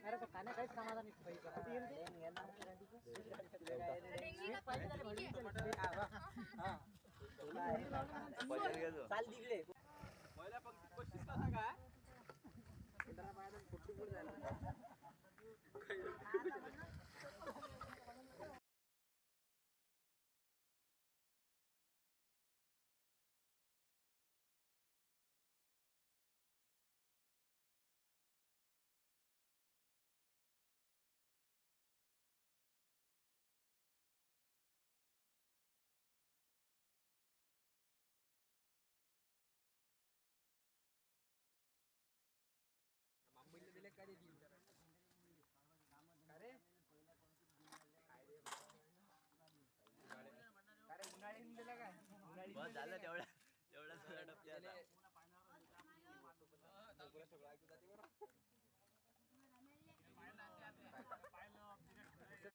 अरे तो खाण्या काहीच कामाला नाही चाल तिकडे पहिल्या पंक्तीत बसशील कसा काय मुंबईला दिले का रे अरे उन्हाळी दिला काय बस झालं तेवढा तेवढा सगळं